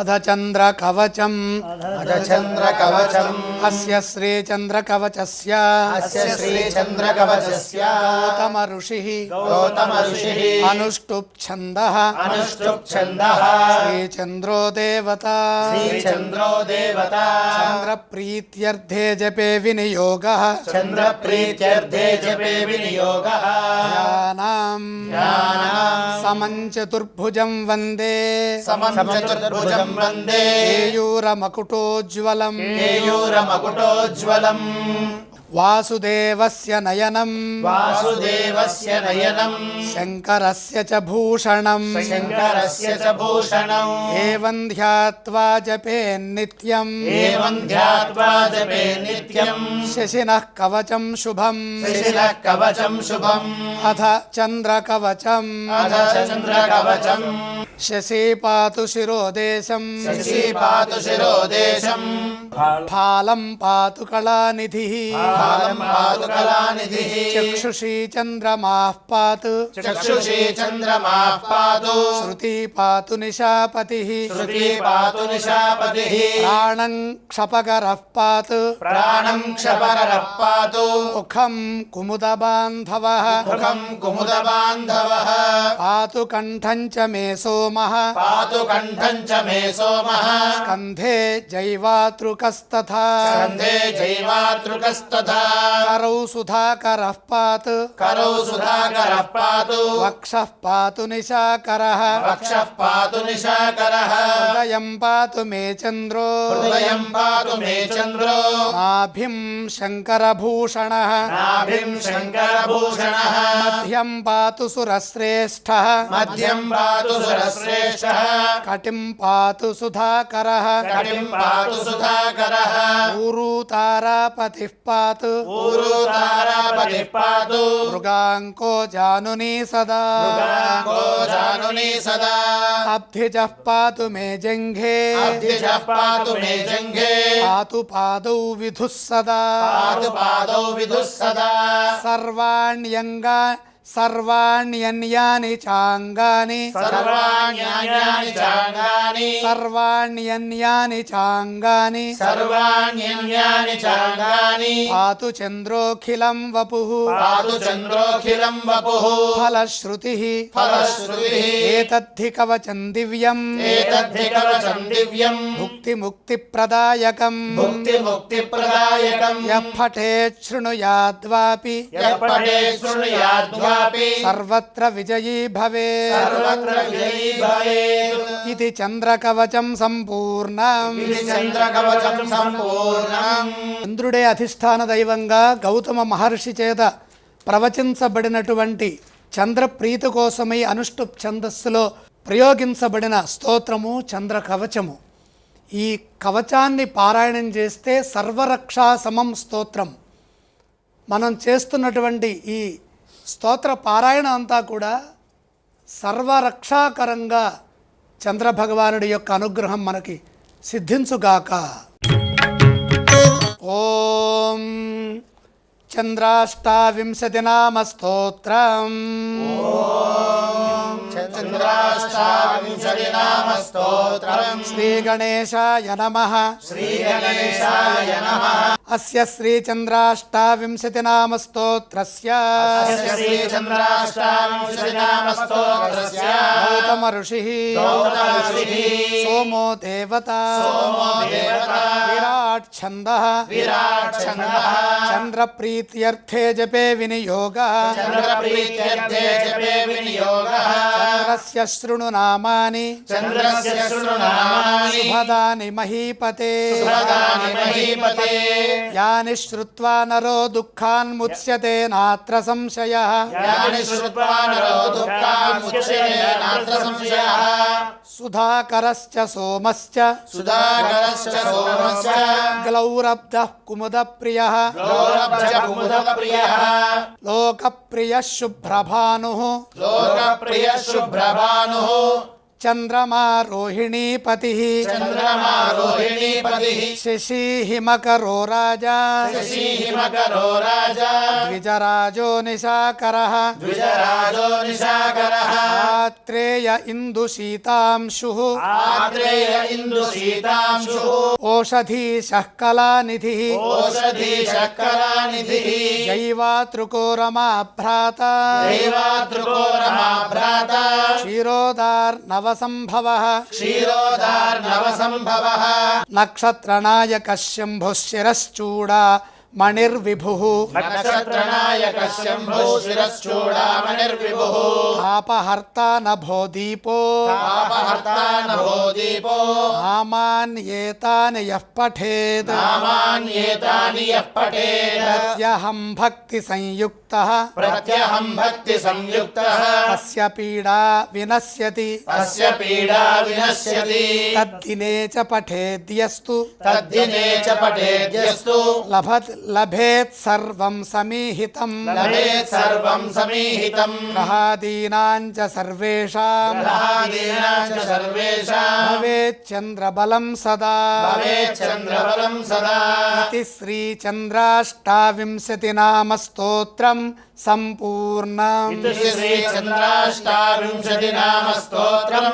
अधचन्द्रकवचम् अस्य श्रीचन्द्रकवचस्य गौतम ऋषिः अनुष्टुप् छन्दः श्रीचन्द्रो देवता चन्द्रप्रीत्यर्थे जपे विनियोगः ध्यानां समं चतुर्भुजं वन्दे केयूरमकुटोज्ज्वलम् वासुदेवस्य नयनं शङ्करस्य च भूषणम् एवं ध्यात्वा जपेन्नित्यम् शशिनः कवचं शुभम् अथ चन्द्रकवचम् शशी पातु शिरोदेशम् फालं पातु कलानिधिः चक्षुषी चन्द्रमाः पातु श्रुति पातु निशापतिः प्राणं क्षपकरः पातु मुखं कुमुदबान्धवः पातु कण्ठं च मे सोमः स्कन्धे जैवातृकस्तथा करौ सुधाकरः पातु वक्षः पातु निशाकरः हृदयं पातु मे चन्द्रो नाभिं शङ्करभूषणः मध्यं पातु सुरश्रेष्ठः कटिं पातु सुधाकरः ऊरू तारापतिः पातु मृगाङ्को जानुनी सदा अब्धिजः पातु मे जङ्घे पातु पादौ विधुः सदा सर्वाण्यन्यानि चाङ्गानि पातु चन्द्रोऽखिलं वपुः फलश्रुतिः एतद्धि कवचं दिव्यम् भुक्तिमुक्तिप्रदायकम् यः पठेत् शृणुयाद्वापि सर्वत्र विजयी भवेत् इति चन्द्रकवचं సంపూర్ణం చంద్రుడే అధిష్టాన దైవంగా గౌతమ మహర్షి చేత ప్రవచించబడినటువంటి చంద్రప్రీతి కోసమై అనుష్టుప్ ఛందస్సులో ప్రయోగించబడిన స్తోత్రము చంద్రకవచము. ఈ కవచాన్ని పారాయణం చేస్తే సర్వరక్షా సమం స్తోత్రం. మనం చేస్తున్నటువంటి ఈ స్తోత్ర పారాయణ అంతా కూడా సర్వరక్షాకరంగా చంద్రభగవానుడి యొక్క అనుగ్రహం మనకి సిద్ధించుగాక. ఓం చంద్రాష్టావింశతి నామ స్తోత్రం. శ్రీ గణేశాయ నమః. అస్య శ్రీ చంద్రాష్టావింశతి నామ స్తోత్రస్య గౌతమ ఋషిః సోమో దేవతా విరాట్ ఛందః చంద్రప్రీత్యర్థే జపే వినియోగః చంద్రస్య శృణు నామాని శుభదాని మహీపతే యాని శ్రుత్వా నరో దుఃఖాన్ముచ్యతే నాత్ర సంశయః సుధాకరశ్చ సోమశ్చ గ్లౌరబ్ధః కుముదప్రియః లోకప్రియః శుభ్రభానుః चंद्रमा रोहिणीपतिः चंद्रमा रोहिणीपतिः शशि हिमकरो राजा शशिहिमकरो राजा द्विजराजो निशाकरः द्विजराजो निशाकरः आत्रेय इंदुशीतांशुः आत्रेय इंदुशीतांशुः ओषधीशः कलानिधिः ओषधीशः कलानिधिः जैवातृको रमा भ्राता दैवातृको रमा भ्राता क्षीरोदार्णवसम्भवः क्षीरोदार्णवसम्भवः नक्षत्रनायकः शम्भुः शिरश्चूडा मणिर्विभुः नक्षत्रनायकः शम्भुः शिरश्चूडामणिर्विभुः तापहर्ता नभो दीपो तापहर्ता नभो दीपो नामान्येतानि यः पठेत् नामान्येतानि यः पठेत् प्रत्यहं भक्तिसंयुक्तः प्रत्यहं भक्तिसंयुक्तः तस्य पीडा विनश्यति तस्य पीडा विनश्यति तद्दिने च पठेद्यस्तु तद्दिने च पठेद्यस्तु लभेत् सर्वं समीहितं लभेत् सर्वं समीहितं ग्रहादीनां च सर्वेषां ग्रहादीनां च सर्वेषां भवेत् चन्द्रबलं सदा भवेत् चन्द्रबलं सदा इति श्रीचन्द्राष्टाविंशतिनामस्तोत्रं सम्पूर्णम् इति श्रीचन्द्राष्टाविंशतिनामस्तोत्रं